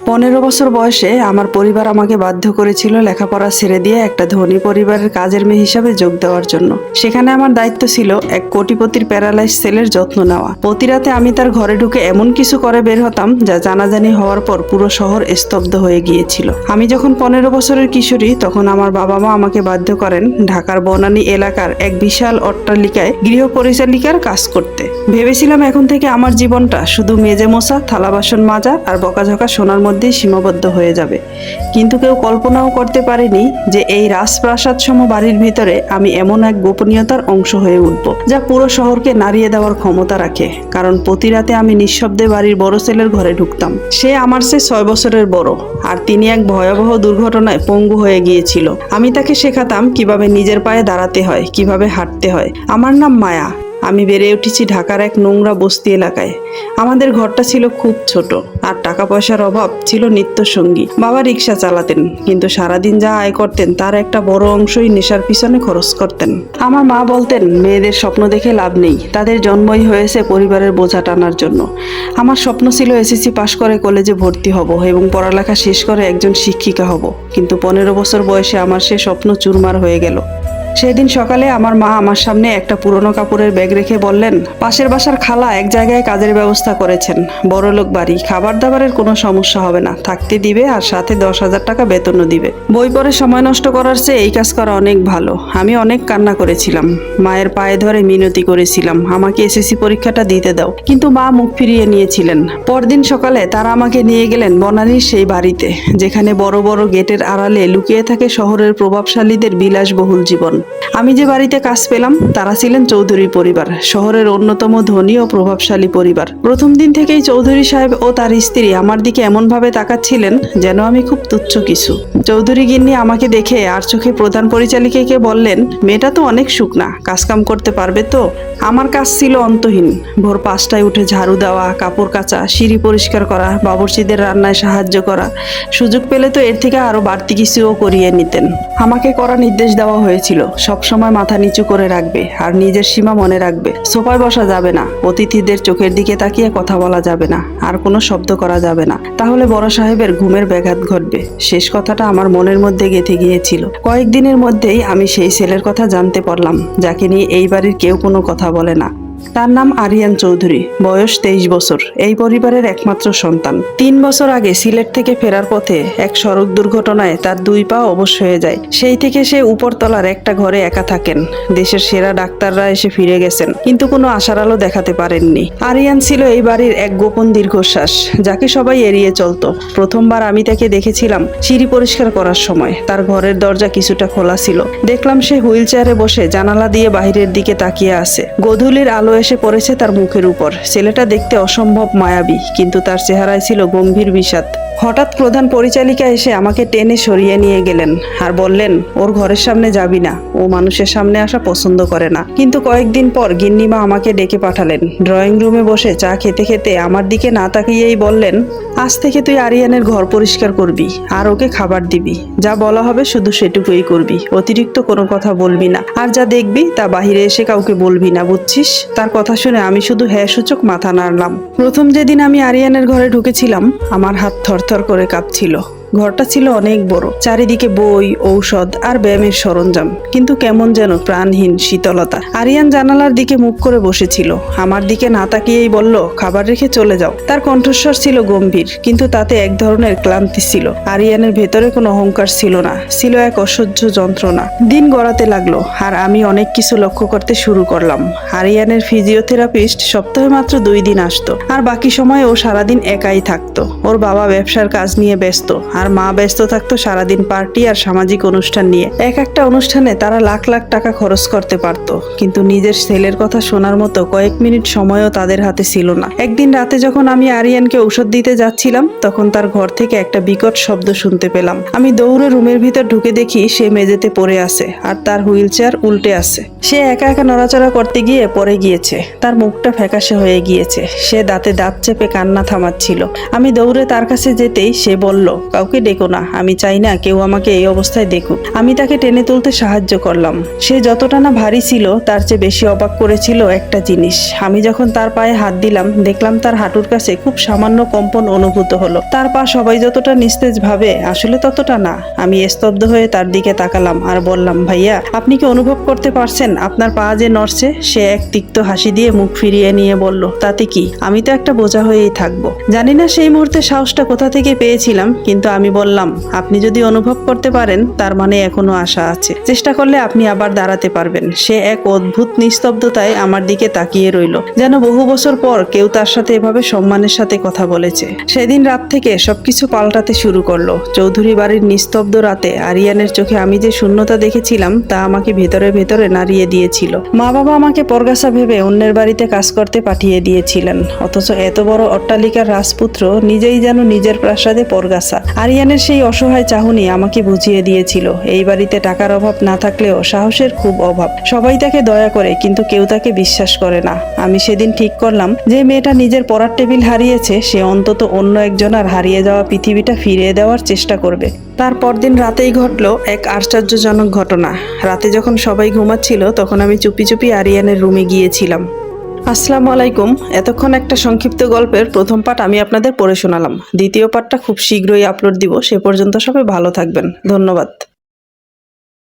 15 বছর বয়সে আমার পরিবার আমাকে বাধ্য করেছিল লেখাপড়া ছেড়ে দিয়ে একটা ধনী পরিবারের কাজের মেয়ে হিসাবে যোগ দেওয়ার জন্য। সেখানে আমার দায়িত্ব ছিল এক কোটিপতির প্যারালাইজ ছেলের যত্ন নেওয়া। প্রতি রাতে আমি তার ঘরে ঢুকে এমন কিছু করে বের হতাম যা জানাজানি হওয়ার পর পুরো শহর স্তব্ধ হয়ে গিয়েছিল। আমি যখন 15 বছরের কিশোরী তখন আমার বাবা মা আমাকে বাধ্য করেন ঢাকার বনানী এলাকার এক বিশাল অট্টালিকায় গৃহ পরিচালিকার কাজ করতে। ভেবেছিলাম এখন থেকে আমার জীবনটা শুধু মেজে মোছা, থালা বাসন মাজা আর বকাঝকা শোনার মধ্যেই সীমাবদ্ধ হয়ে যাবে। কিন্তু কেউ কল্পনাও করতে পারেনি যে এই রাজপ্রাসাদ সম বাড়ির ভিতরে আমি এমন এক গোপনীয়তার অংশ হয়ে উঠব যা পুরো শহরকে নাড়িয়ে দেওয়ার ক্ষমতা রাখে। কারণ প্রতি রাতে আমি নিঃশব্দে বাড়ির বড় ছেলের ঘরে ঢুকতাম। সে আমার চেয়ে 6 বছরের বড়, আর তিনি এক ভয়াবহ দুর্ঘটনায় পঙ্গু হয়ে গিয়েছিল। আমি তাকে শেখাতাম কিভাবে নিজের পায়ে দাঁড়াতে হয়, কিভাবে হাঁটতে হয়। আমার নাম মায়া। আমি বেড়ে উঠেছি ঢাকার এক নোংরা বস্তি এলাকায়। আমাদের ঘরটা ছিল খুব ছোট, আর টাকা পয়সার অভাব ছিল নিত্য সঙ্গী। বাবা রিক্সা চালাতেন, কিন্তু সারাদিন যা আয় করতেন তার একটা বড় অংশই নেশার পিছনে খরচ করতেন। আমার মা বলতেন, মেয়েদের স্বপ্ন দেখে লাভ নেই, তাদের জন্মই হয়েছে পরিবারের বোঝা টানার জন্য। আমার স্বপ্ন ছিল এসএসসি পাশ করে কলেজে ভর্তি হব এবং পড়ালেখা শেষ করে একজন শিক্ষিকা হব। কিন্তু 15 বছর বয়সে আমার সে স্বপ্ন চুরমার হয়ে গেল। সেদিন সকালে আমার মা আমার সামনে একটা পুরনো কাপড়ের ব্যাগ রেখে বললেন, পাশের বাসার খালা এক জায়গায় কাজের ব্যবস্থা করেছেন, বড়লোক বাড়ি, খাবার দাবারের কোনো সমস্যা হবে না, থাকতে দিবে আর সাথে 10,000 টাকা বেতনও দিবে। বই পড়ে সময় নষ্ট করার চেয়ে এই কাজ করা অনেক ভালো। আমি অনেক কান্না করেছিলাম, মায়ের পায়ে ধরে মিনতি করেছিলাম আমাকে এসএসসি পরীক্ষাটা দিতে দাও, কিন্তু মা মুখ ফিরিয়ে নিয়েছিলেন। পরদিন সকালে তারা আমাকে নিয়ে গেলেন বনানীর সেই বাড়িতে, যেখানে বড় বড় গেটের আড়ালে লুকিয়ে থাকে শহরের প্রভাবশালীদের বিলাসবহুল জীবন। আমি যে বাড়িতে কাজ পেলাম তারা ছিলেন চৌধুরী পরিবার, শহরের অন্যতম ধনী ও প্রভাবশালী পরিবার। প্রথম দিন থেকেই চৌধুরী সাহেব ও তার স্ত্রী আমার দিকে এমন ভাবে তাকাচ্ছিলেন যেন আমি খুব তুচ্ছ কিছু। চৌধুরী গিন্নি আমাকে দেখে আর চোখে প্রধান পরিচালিকাকে বললেন, মেয়েটা তো অনেক শুকনা, কাজকাম করতে পারবে তো? আমার কাজ ছিল অন্তহীন। ভোর 5টায় উঠে ঝাড়ু দেওয়া, কাপড় কাচা, সিঁড়ি পরিষ্কার করা, বাবুর্চিদের রান্নায় সাহায্য করা। সুযোগ পেলে তো এর থেকে আরো বাড়তি কিছুও করিয়ে নিতেন। আমাকে করা নির্দেশ দেওয়া হয়েছিল, সবসময় মাথা নিচু করে রাখবে আর নিজের সীমা মনে রাখবে। সোফায় বসা যাবে না, অতিথিদের চোখের দিকে তাকিয়ে কথা বলা যাবে না, আর কোনো শব্দ করা যাবে না, তাহলে বড় সাহেবের ঘুমের ব্যাঘাত ঘটবে। শেষ কথাটা আমার মনের মধ্যে গেঁথে গিয়েছিল। কয়েকদিনের মধ্যেই আমি সেই ছেলের কথা জানতে পারলাম যাকে নিয়ে এই বাড়ির কেউ কোনো কথা বলে না। তার নাম আরিয়ান চৌধুরী, বয়স 23 বছর, এই পরিবারের একমাত্র সন্তান। 3 বছর আগে সিলেট থেকে ফেরার পথে এক সড়ক দুর্ঘটনায় তার 2 পা অবশ হয়ে যায়। সেই থেকে সে উপরতলার একটা ঘরে একা থাকেন। দেশের সেরা ডাক্তাররা এসে ফিরে গেছেন, কিন্তু কোনো আশার আলো দেখাতে পারেননি। আরিয়ান ছিল এই বাড়ির এক গোপন দীর্ঘশ্বাস, যাকে সবাই এড়িয়ে চলতো। প্রথমবার আমি তাকে দেখেছিলাম সিঁড়ি পরিষ্কার করার সময়। তার ঘরের দরজা কিছুটা খোলা ছিল। দেখলাম সে হুইল চেয়ারে বসে জানালা দিয়ে বাহিরের দিকে তাকিয়ে আছে। গোধূলির আলো এসে পড়েছে তার মুখের উপর। ছেলেটা দেখতে অসম্ভব মায়াবী, কিন্তু তার চেহারায় ছিল গম্ভীর বিষাদ। হঠাৎ প্রধান পরিচালিকা এসে আমাকে টেনে সরিয়ে নিয়ে গেলেন আর বললেন, ওর ঘরের সামনে যাবি না, ও মানুষের সামনে আসা পছন্দ করে না। কিন্তু কয়েকদিন পর গিন্নিমা আমাকে ডেকে পাঠালেন। ড্রয়িং রুমে বসে চা খেতে খেতে আমার দিকে না তাকিয়েই বললেন, আজ থেকে তুই আরিয়ানের ঘর পরিষ্কার করবি আর ওকে খাবার দিবি। যা বলা হবে শুধু সেটুকুই করবি, অতিরিক্ত কোনো কথা বলবি না, আর যা দেখবি তা বাহিরে এসে কাউকে বলবি না, বুঝছিস? তার কথা শুনে আমি শুধু হ্যাঁ সূচক মাথা নাড়লাম। প্রথম যেদিন আমি আরিয়ানের ঘরে ঢুকেছিলাম আমার হাত থরথর করে কাঁপছিল। ঘরটা ছিল অনেক বড়, চারিদিকে বই, ঔষধ আর ব্যায়ামের সরঞ্জাম, কিন্তু কেমন যেন প্রাণহীন শীতলতা। আরিয়ান জানালার দিকে মুখ করে বসেছিল, আমার দিকে না তাকিয়েই বলল, খাবার রেখে চলে যাও। তার কণ্ঠস্বর ছিল গম্ভীর, কিন্তু তাতে এক ধরনের ক্লান্তি ছিল। আরিয়ানের ভেতরে কোনো অহংকার ছিল না, ছিল এক অসহ্য যন্ত্রণা। দিন গড়াতে লাগলো আর আমি অনেক কিছু লক্ষ্য করতে শুরু করলাম। আরিয়ানের ফিজিওথেরাপিস্ট সপ্তাহে মাত্র 2 দিন আসতো, আর বাকি সময় ও সারাদিন একাই থাকতো। ওর বাবা ব্যবসার কাজ নিয়ে ব্যস্ত, আর মা ব্যস্ত থাকতো সারাদিন পার্টি আর সামাজিক অনুষ্ঠান নিয়ে। এক একটা অনুষ্ঠানে তারা লাখ লাখ টাকা খরচ করতে পারত, কিন্তু নিজের ছেলের কথা শোনার মতো কয়েক মিনিট সময়ও তাদের হাতে ছিল না। একদিন রাতে যখন আমি আরিয়ানকে ঔষধ দিতে যাচ্ছিলাম, তখন তার ঘর থেকে একটা বিকট শব্দ শুনতে পেলাম। আমি দৌড়ে রুমের ভিতর ঢুকে দেখি সে মেঝেতে পড়ে আছে, আর তার হুইল চেয়ার উল্টে আছে। সে একা একা নড়াচড়া করতে গিয়ে পড়ে গিয়েছে, তার মুখটা ফ্যাকাশে হয়ে গিয়েছে। সে দাঁতে দাঁত চেপে কান্না থামাচ্ছিল। আমি দৌড়ে তার কাছে যেতেই সে বলল, কাউকে ডেকো না, আমি চাই না কেউ আমাকে এই অবস্থায় দেখুক। আমি তাকে টেনে তুলতে সাহায্য করলাম। সে যতটা না ভারী ছিল তার চেয়ে বেশি অবাক করেছিল একটা জিনিস। আমি যখন তার পায়ে হাত দিলাম দেখলাম তার হাঁটুর কাছে খুব সামান্য কম্পন অনুভূত হলো। তার পা সবাই যতটা নিস্তেজ ভাবে আসলে ততটা না। আমি স্তব্ধ হয়ে তার দিকে তাকালাম আর বললাম, ভাইয়া আপনি কি অনুভব করতে পারছেন আপনার পা যে নড়ছে? সে এক তিক্ত হাসি দিয়ে মুখ ফিরিয়ে নিয়ে বলল, তাতে কি, আমি তো একটা বোঝা হয়েই থাকবো। জানি না সেই মুহূর্তে সাহসটা কোথা থেকে পেয়েছিলাম, কিন্তু আমি বললাম, আপনি যদি অনুভব করতে পারেন তার মানে এখনো আশা আছে, চেষ্টা করলে আপনি আবার দাঁড়াতে পারবেন। সে এক অদ্ভুত নিস্তব্ধতায় আমার দিকে তাকিয়ে রইল, যেন বহু বছর পর কেউ তার সাথে এভাবে সম্মানের সাথে কথা বলেছে। সেদিন রাত থেকে সবকিছু পাল্টাতে শুরু করলো। চৌধুরী বাড়ির নিস্তব্ধ রাতে আরিয়ানের চোখে আমি যে শূন্যতা দেখেছিলাম তা আমাকে ভেতরে ভেতরে নাড়িয়ে দিয়েছিল। মা বাবা আমাকে পরগাছা ভেবে অন্যের বাড়িতে কাজ করতে পাঠিয়ে দিয়েছিলেন, অথচ এত বড় অট্টালিকার রাজপুত্র নিজেই যেন নিজের প্রাসাদে পরগাছা। আরিয়ানের সেই অসহায় চাহনি আমাকে বুঝিয়ে দিয়েছিল এই বাড়িতে টাকার অভাব না থাকলেও সাহসের খুব অভাব। সবাই তাকে দয়া করে কিন্তু কেউ তাকে বিশ্বাস করে না। আমি সেদিন ঠিক করলাম যে মেয়েটা নিজের পড়ার টেবিল হারিয়েছে সে অন্তত অন্য একজনের হারিয়ে যাওয়া পৃথিবীটা ফিরিয়ে দেওয়ার চেষ্টা করবে। তার পরদিন রাতেই ঘটলো এক আশ্চর্যজনক ঘটনা। রাতে যখন সবাই ঘুমাচ্ছিল তখন আমি চুপি চুপি আরিয়ানের রুমে গিয়েছিলাম। আসসালামু আলাইকুম। এতক্ষণ একটা সংক্ষিপ্ত গল্পের প্রথম পার্ট আমি আপনাদের পড়ে শোনালাম। দ্বিতীয় পার্টটা খুব শীঘ্রই আপলোড দিব। সে পর্যন্ত সবাই ভালো থাকবেন। ধন্যবাদ।